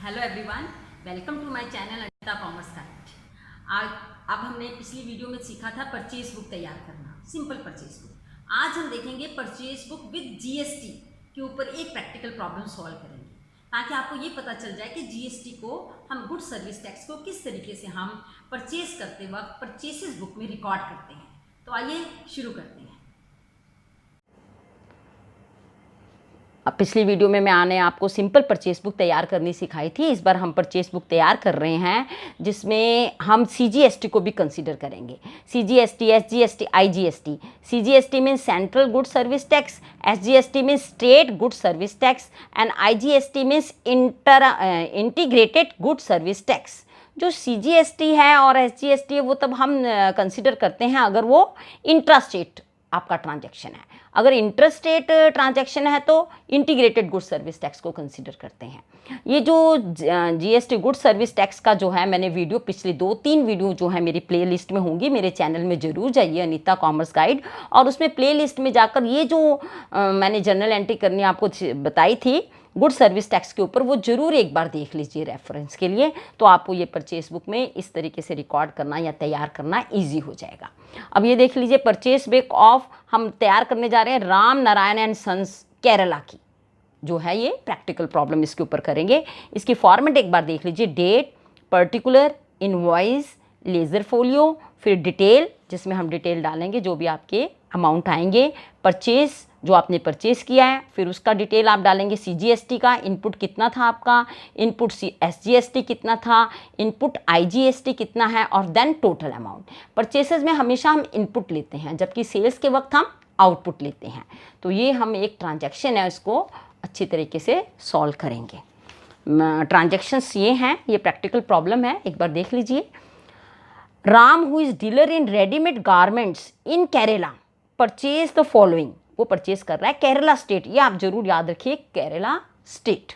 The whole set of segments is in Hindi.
Hello everyone, welcome to my channel Anita commerce guide. आज अब हमने पिछली वीडियो में सीखा था परचेज बुक तैयार करना, सिंपल परचेज बुक। आज हम देखेंगे परचेज बुक विद जीएसटी के ऊपर एक प्रैक्टिकल प्रॉब्लम सॉल्व करेंगे, ताकि आपको ये पता चल जाए कि जीएसटी को हम गुड सर्विस टैक्स को किस तरीके से हम परचेज करते वक्त परचेसेस बुक में रिकॉर्ड करते हैं। तो आइए शुरू करते हैं। अब पिछली वीडियो में मैंने आपको सिंपल परचेस बुक तैयार करनी सिखाई थी। इस बार हम परचेस बुक तैयार कर रहे हैं जिसमें हम सीजीएसटी को भी कंसीडर करेंगे। CGST, SGST, IGST. CGST means central good service tax, SGST means state good service tax and IGST means integrated good service tax. जो सीजीएसटी है और एसजीएसटी है वो तब हम कंसीडर करते हैं अगर वो इंट्रा स्टेट आपका ट्रांजैक्शन है। अगर इंटरस्टेट ट्रांजैक्शन है तो इंटीग्रेटेड गुड सर्विस टैक्स को कंसीडर करते हैं। ये जो जीएसटी गुड सर्विस टैक्स का जो है, मैंने वीडियो पिछले 2-3 वीडियो जो है मेरी प्लेलिस्ट में होंगी, मेरे चैनल में ज़रूर जाइए अनीता कॉमर्स गाइड, और उसमें प्लेलिस्ट में जाकर ये जो मैंने जर्नल एंट्री करनी आपको बताई थी गुड सर्विस टैक्स के ऊपर, वो ज़रूर एक बार देख लीजिए रेफरेंस के लिए। तो आपको ये परचेस बुक में इस तरीके से रिकॉर्ड करना या तैयार करना ईजी हो जाएगा। अब ये देख लीजिए, परचेस बुक ऑफ हम तैयार करने जा रहे हैं राम नारायण एंड सन्स केरला की जो है, ये प्रैक्टिकल प्रॉब्लम इसके ऊपर करेंगे। इसकी फॉर्मेट एक बार देख लीजिए, date, particular, invoice, ledger folio, फिर डिटेल जिसमें हम डिटेल डालेंगे जो भी आपके अमाउंट आएंगे, परचेस जो आपने परचेस किया है, फिर उसका डिटेल आप डालेंगे, सीजीएसटी का इनपुट कितना था आपका, इनपुट एसजीएसटी कितना था, इनपुट आईजीएसटी कितना है, और देन टोटल अमाउंट। परचेसेस में हमेशा हम इनपुट लेते हैं जबकि सेल्स के वक्त हम आउटपुट लेते हैं। तो ये हम एक ट्रांजैक्शन है, इसको अच्छी तरीके से सॉल्व करेंगे। ट्रांजैक्शंस ये हैं, ये प्रैक्टिकल प्रॉब्लम है, एक बार देख लीजिए। Ram who is dealer in readymade garments in Kerala purchase the following. वो परचेज कर रहा है केरला स्टेट, ये आप जरूर याद रखिए, केरला स्टेट।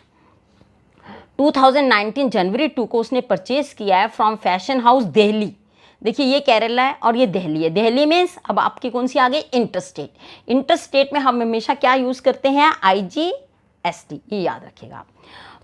2019 जनवरी 2 को उसने परचेज किया है फ्रॉम फैशन हाउस दिल्ली। देखिए ये केरला है और ये दिल्ली है। दिल्ली मीन्स अब आपकी कौन सी आ गई, इंटरस्टेट। इंटरस्टेट में हम हमेशा क्या यूज़ करते हैं, आईजीएसटी, ये याद रखिएगा आप।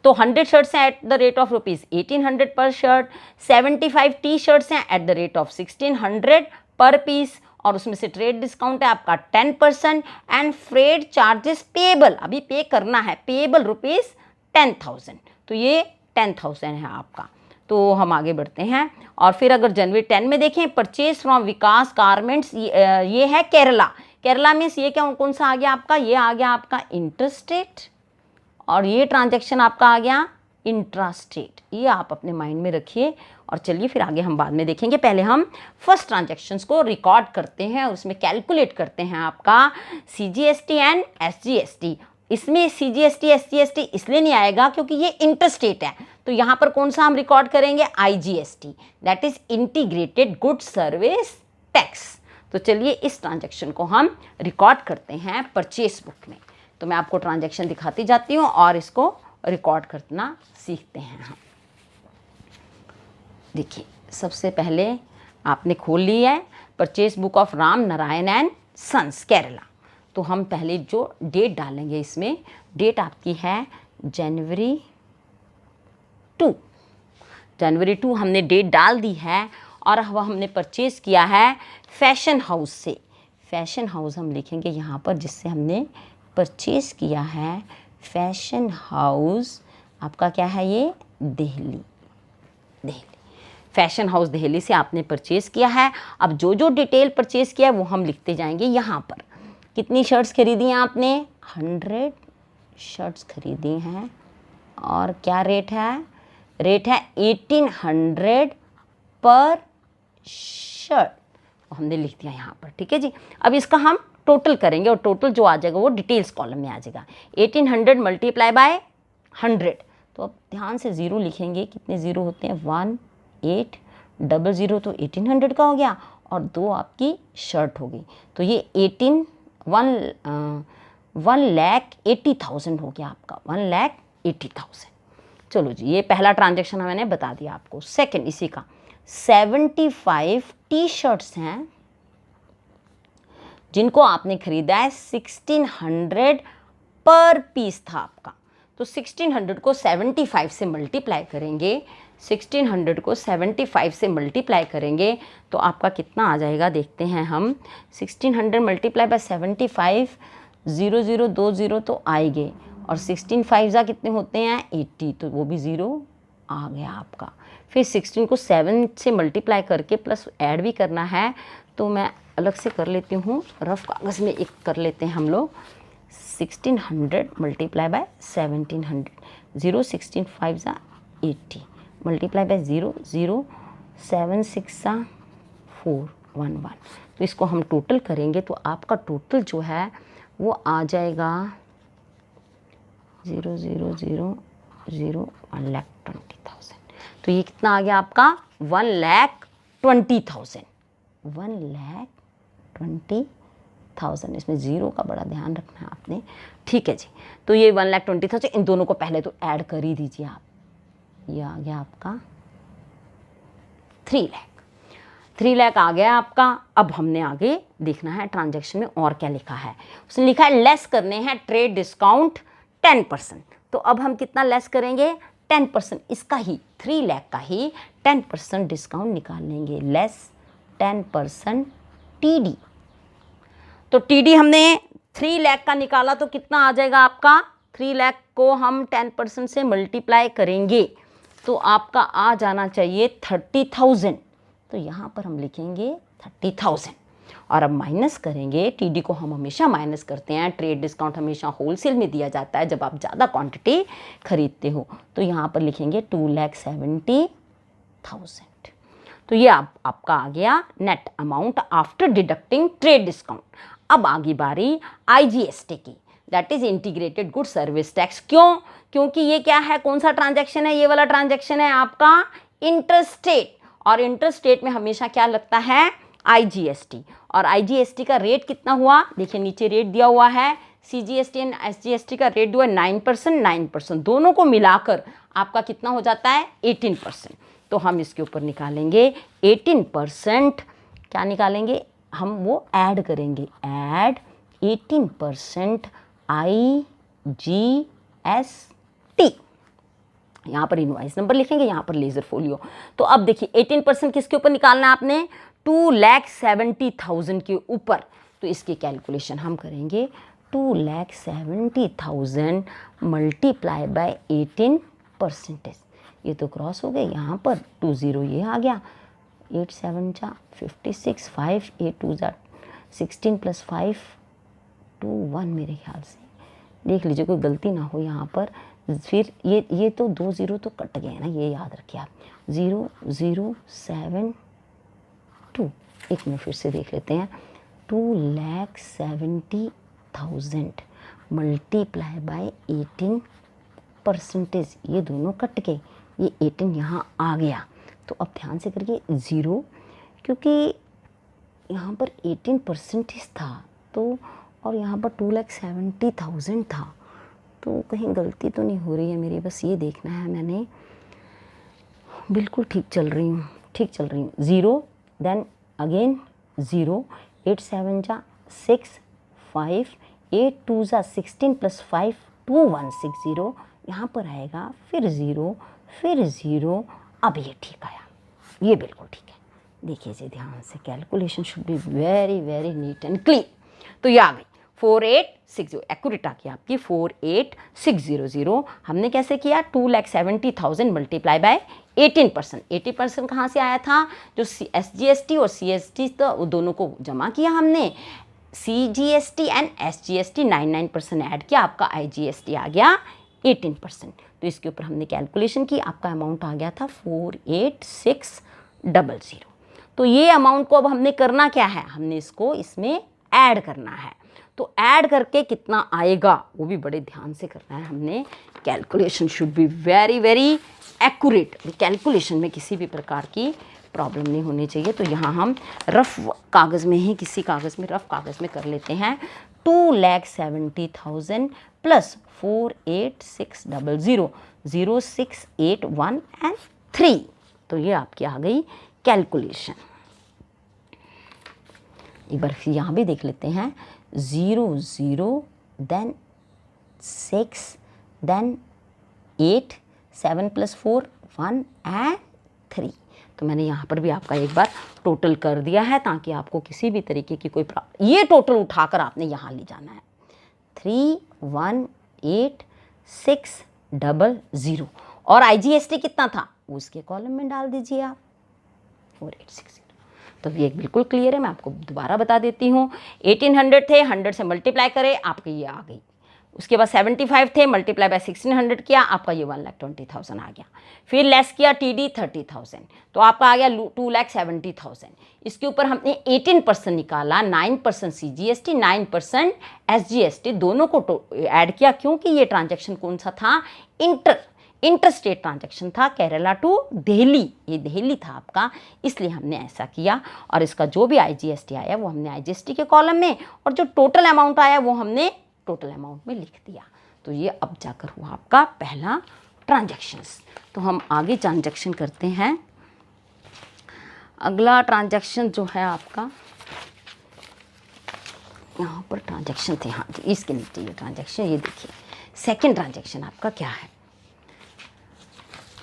तो 100 शर्ट्स हैं एट द रेट ऑफ ₹1800 पर शर्ट, 75 टी शर्ट्स हैं एट द रेट ऑफ 1600 पर पीस, और उसमें से ट्रेड डिस्काउंट है आपका 10% एंड फ्रेट चार्जेस पेएबल, अभी पे करना है, पेएबल ₹10,000। तो ये 10,000 है आपका। तो हम आगे बढ़ते हैं, और फिर अगर जनवरी 10 में देखें, परचेज फ्रॉम विकास गारमेंट्स, ये है केरला। केरला मीन्स ये क्या, कौन सा आ गया आपका, ये आ गया आपका इंटरस्टेट, और ये ट्रांजैक्शन आपका आ गया इंट्रास्टेट। ये आप अपने माइंड में रखिए, और चलिए फिर आगे हम बाद में देखेंगे। पहले हम फर्स्ट ट्रांजैक्शंस को रिकॉर्ड करते हैं और उसमें कैलकुलेट करते हैं आपका सीजीएसटी एंड एसजीएसटी। इसमें सीजीएसटी एसजीएसटी इसलिए नहीं आएगा क्योंकि ये इंटरस्टेट है, तो यहाँ पर कौन सा हम रिकॉर्ड करेंगे, IGST, that is integrated good service tax. तो चलिए इस ट्रांजैक्शन को हम रिकॉर्ड करते हैं परचेस बुक में। तो मैं आपको ट्रांजैक्शन दिखाती जाती हूँ और इसको रिकॉर्ड करना सीखते हैं हम। देखिए सबसे पहले आपने खोल लिया है purchase book of Ram Narayan and sons Kerala. तो हम पहले जो डेट डालेंगे, इसमें डेट आपकी है जनवरी 2। जनवरी 2 हमने डेट डाल दी है, और अब हमने परचेज़ किया है फैशन हाउस से। फैशन हाउस हम लिखेंगे यहाँ पर, जिससे हमने परचेज़ किया है फैशन हाउस आपका क्या है, ये दिल्ली। फैशन हाउस दिल्ली से आपने परचेज़ किया है। अब जो जो डिटेल परचेज़ किया है वो हम लिखते जाएंगे यहाँ पर। कितनी शर्ट्स खरीदी हैं आपने, 100 शर्ट्स खरीदी हैं, और क्या रेट है, रेट है 1800 पर शर्ट, हमने लिख दिया यहाँ पर, ठीक है जी। अब इसका हम टोटल करेंगे, और टोटल जो आ जाएगा वो डिटेल्स कॉलम में आ जाएगा। 1800 मल्टीप्लाई बाय 100, तो अब ध्यान से ज़ीरो लिखेंगे, कितने ज़ीरो होते हैं, 1800, तो 1800 का हो गया, और 2 आपकी शर्ट हो गई, तो ये 1,80,000 हो गया आपका, 1,80,000। चलो जी, ये पहला ट्रांजैक्शन मैंने बता दिया आपको। सेकंड इसी का 75 टी शर्ट्स हैं जिनको आपने खरीदा है 1600 पर पीस था आपका, तो 1600 को 75 से मल्टीप्लाई करेंगे, 1600 को 75 से मल्टीप्लाई करेंगे तो आपका कितना आ जाएगा देखते हैं हम। 1600 मल्टीप्लाई बाय 75, 0020 तो आएंगे और 16 5 जा कितने होते हैं 80, तो वो भी 0 आ गया आपका। फिर 16 को 7 से मल्टीप्लाई करके प्लस ऐड भी करना है, तो मैं अलग से कर लेती हूँ, रफ कागज़ में एक कर लेते हैं हम लोग। 1600 मल्टीप्लाई बाय 1700, 0 16 5 जा 80 मल्टीप्लाई बाय 0 0 7 6 जा 411। तो इसको हम टोटल करेंगे तो आपका टोटल जो है वो आ जाएगा 0 0 0 0 1,20,000। तो ये कितना आ गया आपका 1,20,000, 1,20,000। इसमें ज़ीरो का बड़ा ध्यान रखना है आपने, ठीक है जी। तो ये 1,20,000, इन दोनों को पहले तो ऐड कर ही दीजिए आप। ये आ गया आपका 3 लाख, 3 लाख आ गया आपका। अब हमने आगे देखना है ट्रांजैक्शन में और क्या लिखा है। उसने लिखा है लेस करने हैं ट्रेड डिस्काउंट 10%। तो अब हम कितना लेस करेंगे 10%, इसका ही 3 लाख का ही 10% डिस्काउंट निकाल लेंगे, लेस 10% TD। तो TD हमने 3 लाख का निकाला तो कितना आ जाएगा आपका, 3 लाख को हम 10% से मल्टीप्लाई करेंगे तो आपका आ जाना चाहिए 30,000। तो यहाँ पर हम लिखेंगे 30,000 और अब माइनस करेंगे। TD को हम हमेशा माइनस करते हैं, ट्रेड डिस्काउंट हमेशा होलसेल में दिया जाता है जब आप ज़्यादा क्वांटिटी खरीदते हो। तो यहाँ पर लिखेंगे 2,70,000। तो ये आपका आ गया net amount after deducting trade discount. अब आगे बारी IGST की, that is integrated good service tax. क्यों? क्योंकि ये क्या है, कौन सा ट्रांजैक्शन है, ये वाला ट्रांजैक्शन है आपका इंटरस्टेट, और इंटरस्टेट में हमेशा क्या लगता है IGST। और IGST का रेट कितना हुआ, देखिए नीचे रेट दिया हुआ है, CGST एंड SGST का रेट हुआ 9%, 9%, दोनों को मिलाकर आपका कितना हो जाता है 18%। तो हम इसके ऊपर निकालेंगे 18%, क्या निकालेंगे हम, वो ऐड करेंगे, ऐड 18% IGST। यहाँ पर इनवॉइस नंबर लिखेंगे, यहाँ पर लेजर फोलियो। तो अब देखिए 18% किसके ऊपर निकालना है आपने, 2,70,000 के ऊपर। तो इसकी कैलकुलेशन हम करेंगे, 2,70,000 मल्टीप्लाई बाय 18%। ये तो क्रॉस हो गए, यहाँ पर 20 ये आ गया, 8 7 जा 56, 5 8 2 जा 16 + 5 2 1, मेरे ख्याल से देख लीजिए कोई गलती ना हो यहाँ पर। फिर ये तो 2 0 तो कट गए ना, ये याद रखिए आप, 0 0 7 2। एक मिनट फिर से देख लेते हैं, 2,70,000 मल्टीप्लाई बाय 18%, ये दोनों कट गए, ये 18 यहाँ आ गया। तो अब ध्यान से करिए 0, क्योंकि यहाँ पर 18% था, तो और यहाँ पर 2,70,000 था, तो कहीं गलती तो नहीं हो रही है मेरी, बस ये देखना है मैंने, बिल्कुल ठीक चल रही हूँ, ठीक चल रही हूँ। 0 देन अगेन 0, 8 7 जा 6, 5 8 2 जा 16 + 5 2 1 6 0, यहाँ पर आएगा, फिर 0 फिर 0। अब ये ठीक आया, ये बिल्कुल ठीक है। देखिए जी ध्यान से, calculation should be very very neat and clean. तो ये आ गई 4860, एक्यूरेट आ गई आपकी 48,600। हमने कैसे किया, 2,70,000 मल्टीप्लाई बाय 18%। 18% कहाँ से आया था, जो SGST और CST तो वो दोनों को जमा किया हमने, CGST एंड SGST 9% ऐड किया, आपका IGST आ गया 18%। तो इसके ऊपर हमने कैलकुलेशन की, आपका अमाउंट आ गया था 48,600। तो ये अमाउंट को अब हमने करना क्या है, हमने इसको इसमें ऐड करना है। तो ऐड करके कितना आएगा वो भी बड़े ध्यान से करना है हमने, calculation should be very very accurate. Calculation में किसी भी प्रकार की प्रॉब्लम नहीं होनी चाहिए। तो यहाँ हम रफ कागज़ में ही, किसी कागज़ में, रफ कागज़ में कर लेते हैं, 2,70,000 प्लस 48,600, 0 6 8 1 एंड 3। तो ये आपकी आ गई कैलकुलेशन। एक बार फिर यहाँ भी देख लेते हैं, 0 0 देन 6 देन 8, 7 + 4 1 and 3। तो मैंने यहाँ पर भी आपका एक बार टोटल कर दिया है ताकि आपको किसी भी तरीके की कोई ये टोटल उठाकर आपने यहाँ ले जाना है। 31860 और IGST कितना था उसके कॉलम में डाल दीजिए आप 4860। तो ये बिल्कुल क्लियर है, मैं आपको दोबारा बता देती हूँ। 1800 थे, 100 से मल्टीप्लाई करें, आपकी ये आ गई। उसके बाद 75 थे, मल्टीप्लाई बाय 1600 किया, आपका ये 1,20,000 आ गया। फिर लेस किया TD 30,000, तो आपका आ गया 2,70,000। इसके ऊपर हमने 18% निकाला, 9% CGST, 9% SGST, दोनों को ऐड किया, क्योंकि ये ट्रांजैक्शन कौन सा था, इंटरस्टेट ट्रांजैक्शन था, केरला टू दिल्ली, ये दिल्ली था आपका, इसलिए हमने ऐसा किया। और इसका जो भी IGST आया वो हमने IGST के कॉलम में, और जो टोटल अमाउंट आया वो हमने टोटल अमाउंट में लिख दिया। तो ये अब जाकर हुआ आपका पहला ट्रांजैक्शंस। तो हम आगे ट्रांजैक्शन करते हैं। अगला ट्रांजैक्शन जो है आपका, यहाँ पर ट्रांजैक्शन थे, हाँ जी, इसके नीचे ये ट्रांजैक्शन, ये देखिए सेकंड ट्रांजैक्शन आपका क्या है,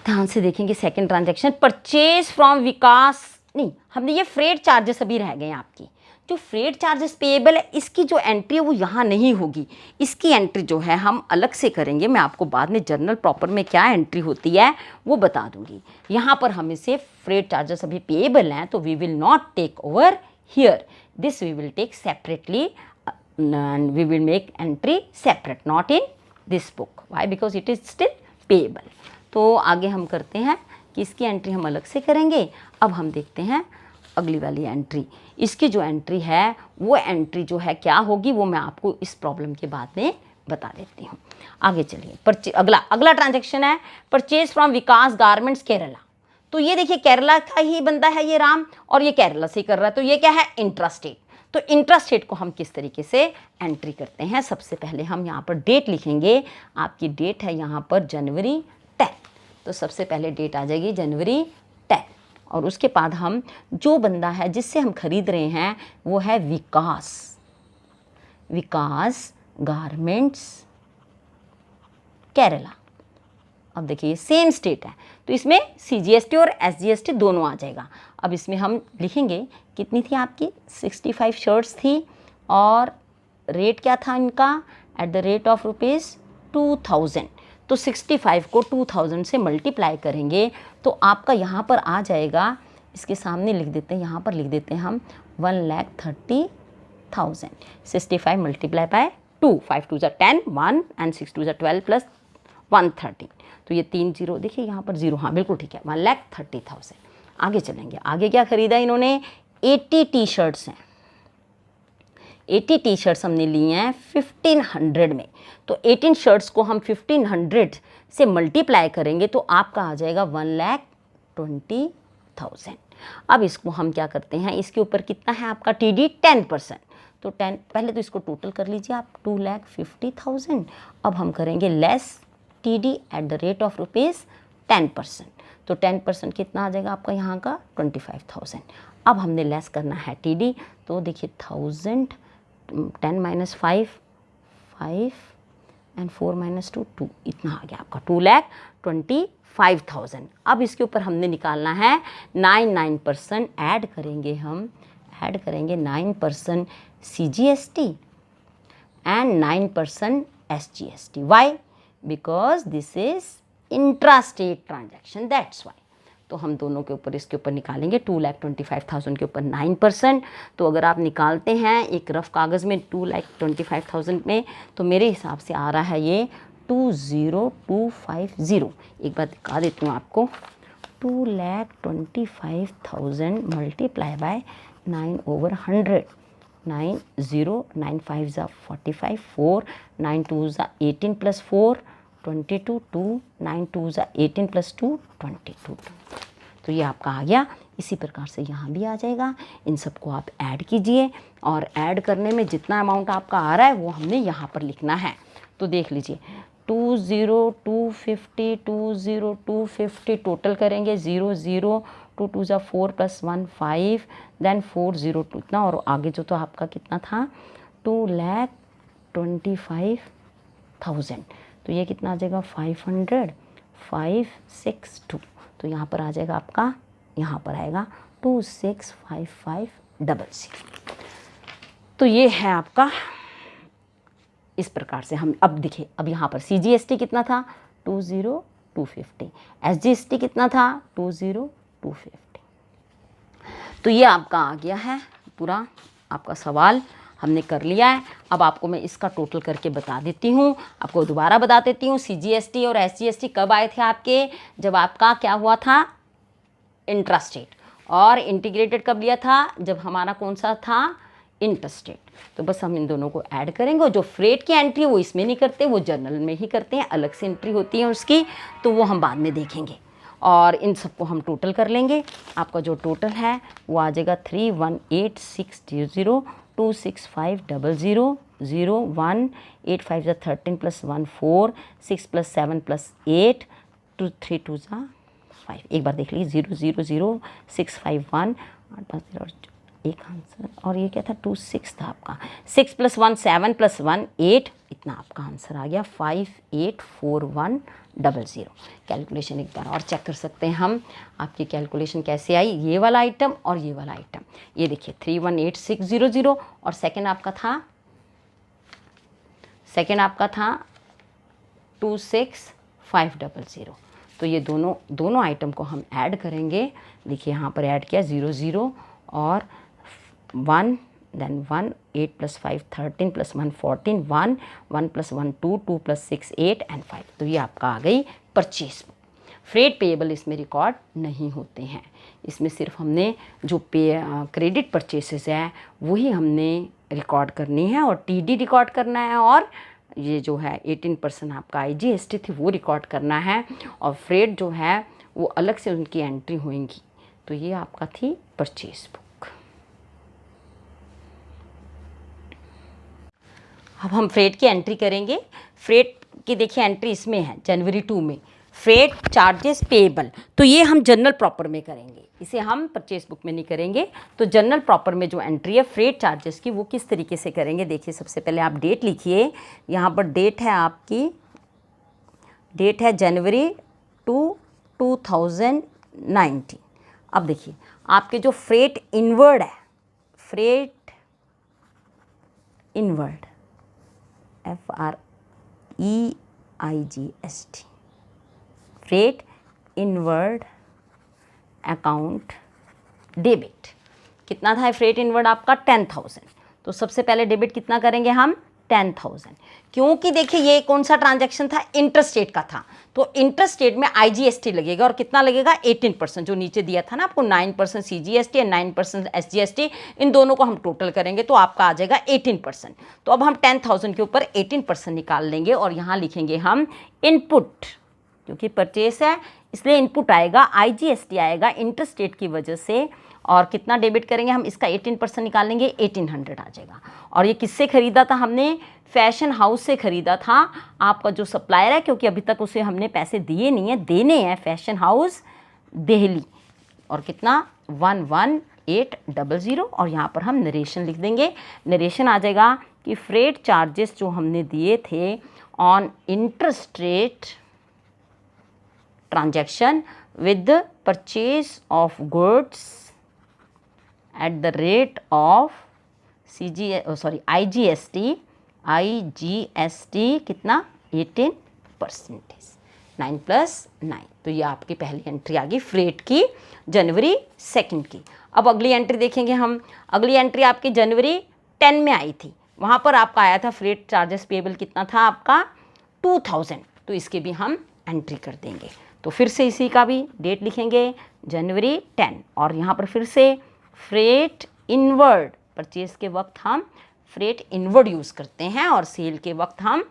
ध्यान से देखेंगे। सेकंड ट्रांजैक्शन परचेज फ्रॉम विकास, नहीं, हमने ये फ्रेट चार्जेस अभी रह गए हैं आपकी। जो फ्रेट चार्जेस पेएबल है, इसकी जो एंट्री है वो यहाँ नहीं होगी, इसकी एंट्री जो है हम अलग से करेंगे। मैं आपको बाद में जर्नल प्रॉपर में क्या एंट्री होती है वो बता दूंगी। यहाँ पर हम इसे फ्रेट चार्जेस अभी पेएबल हैं, तो we will not take over here, this we will take separately and we will make entry separate, not in this book. Why? Because it is still payable. तो आगे हम करते हैं कि इसकी एंट्री हम अलग से करेंगे। अब हम देखते हैं अगली वाली एंट्री। इसकी जो एंट्री है वो एंट्री जो है क्या होगी वो मैं आपको इस प्रॉब्लम के बाद में बता देती हूँ। आगे चलिए, अगला ट्रांजैक्शन है purchase from Vikas garments Kerala. तो ये देखिए केरला का ही बंदा है ये राम, और ये केरला से कर रहा है, तो ये क्या है, इंट्रास्टेट। तो इंट्रास्टेट को हम किस तरीके से एंट्री करते हैं, सबसे पहले हम यहाँ पर डेट लिखेंगे। आपकी डेट है यहाँ पर जनवरी 10, तो सबसे पहले डेट आ जाएगी जनवरी 10, और उसके बाद हम जो बंदा है जिससे हम खरीद रहे हैं वो है विकास गारमेंट्स केरला। अब देखिए सेम स्टेट है, तो इसमें CGST और SGST दोनों आ जाएगा। अब इसमें हम लिखेंगे कितनी थी आपकी 65 शर्ट्स थी, और रेट क्या था इनका, एट द रेट ऑफ ₹2000। तो 65 को 2000 से मल्टीप्लाई करेंगे तो आपका यहाँ पर आ जाएगा, इसके सामने लिख देते हैं, यहाँ पर लिख देते हैं हम 1,30,000। 65 मल्टीप्लाई बाय 2, 5 2 10, 1 and 6 2 12 प्लस 130, तो ये 3 0, देखिए यहाँ पर 0, हाँ बिल्कुल ठीक है, 1,30,000। आगे चलेंगे, आगे क्या खरीदा इन्होंने, 80 टी शर्ट्स हैं। 80 टी शर्ट्स हमने लिए हैं 1500 में, तो 18 शर्ट्स को हम 1500 से मल्टीप्लाई करेंगे तो आपका आ जाएगा 1,20,000। अब इसको हम क्या करते हैं, इसके ऊपर कितना है आपका TD 10%, तो 10 पहले तो इसको टोटल कर लीजिए आप 2,50,000। अब हम करेंगे less TD at the rate of ₹10%, तो 10% कितना आ जाएगा आपका यहाँ का 25,000। अब हमने लेस करना है TD, तो देखिए 1000, 10 - 5 5 एंड 4 - 2 2, इतना आ गया आपका 2,25,000। अब इसके ऊपर हमने निकालना है 9% ऐड करेंगे हम, ऐड करेंगे 9% CGST and 9% SGST। Why? Because this is intrastate transaction, that's why. तो हम दोनों के ऊपर इसके ऊपर निकालेंगे 2,25,000 के ऊपर 9%। तो अगर आप निकालते हैं एक रफ कागज़ में 2,25,000 में, तो मेरे हिसाब से आ रहा है ये 20250। एक बार दिखा देती हूँ आपको, 2,25,000 मल्टीप्लाई बाय 9/100, 9 0 9 5 45, 4 9 2 18 प्लस 4 22, 2 9 2 18 प्लस 2 22। तो ये आपका आ गया। इसी प्रकार से यहाँ भी आ जाएगा। इन सबको आप ऐड कीजिए, और ऐड करने में जितना अमाउंट आपका आ रहा है वो हमने यहाँ पर लिखना है। तो देख लीजिए 20250, 20250 टोटल करेंगे 0 0 2 2 4 प्लस 1 5, देन 402 इतना, और आगे जो तो आपका कितना था 2,25,000। तो ये कितना आ जाएगा 500 2652। तो यहाँ पर आ जाएगा आपका, यहाँ पर आएगा 265500। तो ये है आपका, इस प्रकार से हम अब दिखे। अब यहाँ पर CGST कितना था 20250, SGST कितना था 20250। तो ये आपका आ गया है पूरा, आपका सवाल हमने कर लिया है। अब आपको मैं इसका टोटल करके बता देती हूँ, आपको दोबारा बता देती हूँ। CGST और SGST कब आए थे आपके, जब आपका क्या हुआ था इंट्रास्टेट, और इंटीग्रेटेड कब लिया था, जब हमारा कौन सा था इंटरस्टेट। तो बस हम इन दोनों को ऐड करेंगे। जो फ्रेट की एंट्री है वो इसमें नहीं करते, वो जर्नल में ही करते हैं, अलग से एंट्री होती है उसकी, तो वो हम बाद में देखेंगे। और इन सबको हम टोटल कर लेंगे। आपका जो टोटल है वो आ जाएगा 318,600, 265,000, 0, 1, 8 5 13 + 1 4, 6 + 7 + 8, 2 3 2 5। एक बार देख लीजिए, 0 0 0 6 5 1, 8 5 0 और एक आंसर, और ये क्या था 26 था आपका। 6 + 1 7 + 1 8, इतना आपका आंसर आ गया 584100। कैलकुलेशन एक बार और चेक कर सकते हैं हम, आपकी कैलकुलेशन कैसे आई, ये वाला आइटम और ये वाला आइटम। ये देखिए 318600, और सेकंड आपका था 26500। तो ये दोनों आइटम को हम ऐड करेंगे। देखिए यहाँ पर ऐड किया 0 0 और 1, then 1, 8 + 5 13 + 1 14, 1, 1 + 1 2, 2 + 6 8 and 5। तो ये आपका आ गई परचेज बुक। फ्रेट पेएबल इसमें रिकॉर्ड नहीं होते हैं, इसमें सिर्फ हमने जो क्रेडिट परचेसेस है वही हमने रिकॉर्ड करनी है, और TD रिकॉर्ड करना है, और ये जो है 18% आपका IGST थी वो रिकॉर्ड करना है, और फ्रेट जो है वो अलग से उनकी एंट्री होंगी। तो ये आपका थी परचेज बुक। अब हम फ्रेट की एंट्री करेंगे। फ्रेट की देखिए एंट्री इसमें है जनवरी 2 में, फ्रेट चार्जेस पेएबल। तो ये हम जनरल प्रॉपर में करेंगे, इसे हम परचेज बुक में नहीं करेंगे। तो जनरल प्रॉपर में जो एंट्री है फ्रेट चार्जेस की, वो किस तरीके से करेंगे, देखिए सबसे पहले आप डेट लिखिए। यहाँ पर डेट है आपकी, डेट है जनवरी 2 2019। अब देखिए आपके जो फ्रेट इनवर्ड है, freight inward FREIGST, freight inward account debit कितना था फ्रेट इनवर्ड आपका 10,000। तो सबसे पहले डेबिट कितना करेंगे हम 10,000, क्योंकि देखिए ये कौन सा ट्रांजैक्शन था, इंटरस्टेट का था। तो इंटरस्टेट में IGST लगेगा, और कितना लगेगा 18%, जो नीचे दिया था ना आपको 9% CGST और 9% SGST, इन दोनों को हम टोटल करेंगे तो आपका आ जाएगा 18%। तो अब हम 10,000 के ऊपर 18% निकाल लेंगे, और यहाँ लिखेंगे हम इनपुट, क्योंकि परचेस है इसलिए इनपुट आएगा, IGST आएगा इंटरस्टेट की वजह से, और कितना डेबिट करेंगे हम, इसका 18% निकालेंगे 1800 आ जाएगा। और ये किससे ख़रीदा था हमने, फैशन हाउस से ख़रीदा था, आपका जो सप्लायर है, क्योंकि अभी तक उसे हमने पैसे दिए नहीं है, देने हैं, फैशन हाउस दिल्ली। और कितना 11800, और यहाँ पर हम नरेशन लिख देंगे। नरेशन आ जाएगा कि फ्रेट चार्जेस जो हमने दिए थे on interstate transaction with purchase of goods at the rate of IGST कितना 18%, 9 + 9। तो ये आपकी पहली एंट्री आ गई फ्रेट की जनवरी 2 की। अब अगली एंट्री देखेंगे हम। अगली एंट्री आपकी जनवरी 10 में आई थी, वहाँ पर आपका आया था फ्रेट चार्जेस पेएबल कितना था आपका 2000। तो इसके भी हम एंट्री कर देंगे। तो फिर से इसी का भी डेट लिखेंगे जनवरी 10, और यहाँ पर फिर से फ्रेट इनवर्ड, परचेज के वक्त हम फ्रेट इनवर्ड यूज़ करते हैं, और सेल के वक्त हम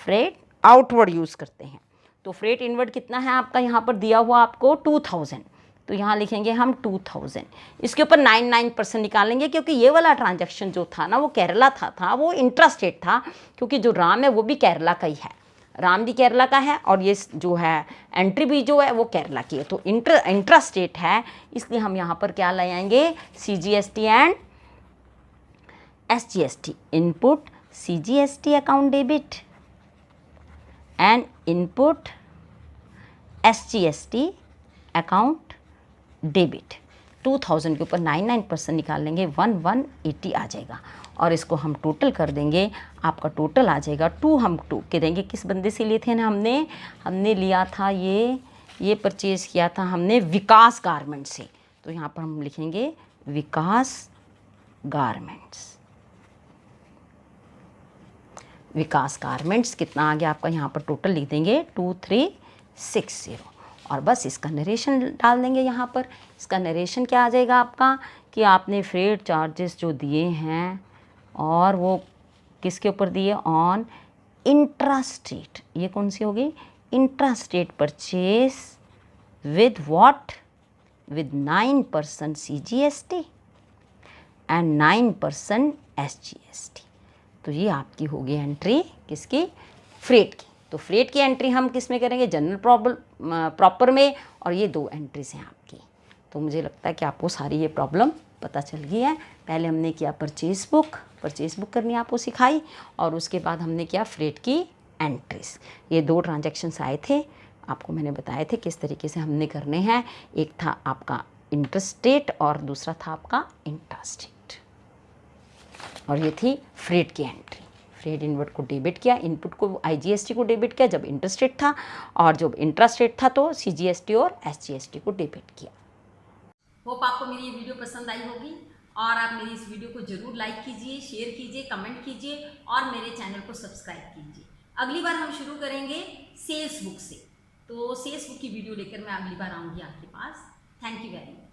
फ्रेट आउटवर्ड यूज़ करते हैं। तो फ्रेट इनवर्ड कितना है आपका, यहाँ पर दिया हुआ आपको 2000, तो यहाँ लिखेंगे हम 2000। इसके ऊपर 99% निकालेंगे, क्योंकि ये वाला ट्रांजैक्शन जो था ना वो केरला था, वो इंट्रास्टेट था, क्योंकि जो राम है वो भी केरला का ही है, राम भी केरला का है, और ये जो है एंट्री भी जो है वो केरला की है। तो इंट्रास्टेट है, इसलिए हम यहाँ पर क्या ले आएंगे CGST and SGST। Input CGST account debit and input SGST account debit 2000 के ऊपर 99% निकाल लेंगे 1180 आ जाएगा और इसको हम टोटल कर देंगे, आपका टोटल आ जाएगा 2 हम 2 के देंगे। किस बंदे से लिए थे ना हमने लिया था ये परचेज़ किया था हमने विकास गारमेंट से, तो यहाँ पर हम लिखेंगे विकास गारमेंट्स। विकास गारमेंट्स कितना आ गया आपका, यहाँ पर टोटल लिख देंगे 2360 और बस इसका नरेशन डाल देंगे यहाँ पर। इसका नरेशन क्या आ जाएगा आपका कि आपने फ्रेट चार्जेस जो दिए हैं और वो किसके ऊपर दिए, ऑन इंट्रास्टेट, ये कौन सी होगी, intrastate purchase with what, with 9% CGST and 9% SGST। तो ये आपकी होगी एंट्री किसकी, फ्रेट की। तो फ्रेट की एंट्री हम किस में करेंगे, जनरल प्रॉपर में, और ये 2 एंट्रीज हैं आपकी। तो मुझे लगता है कि आपको सारी ये प्रॉब्लम पता चल गई है। पहले हमने किया परचेज बुक करनी आपको सिखाई और उसके बाद हमने किया फ्रेट की एंट्रीज। ये 2 ट्रांजैक्शंस आए थे, आपको मैंने बताए थे किस तरीके से हमने करने हैं। एक था आपका इंटरस्टेट और दूसरा था आपका इंट्रास्टेट, और ये थी फ्रेट की एंट्री। फ्रेट इनवर्ट को डेबिट किया, इनपुट को IGST को डेबिट किया जब इंटरस्टेट था, और जब इंट्रास्टेट था तो CGST और SGST को डेबिट किया। होप आपको मेरी ये वीडियो पसंद आई होगी और आप मेरी इस वीडियो को जरूर लाइक कीजिए, शेयर कीजिए, कमेंट कीजिए और मेरे चैनल को सब्सक्राइब कीजिए। अगली बार हम शुरू करेंगे सेल्स बुक से, तो सेल्स बुक की वीडियो लेकर मैं अगली बार आऊँगी आपके पास। Thank you very much.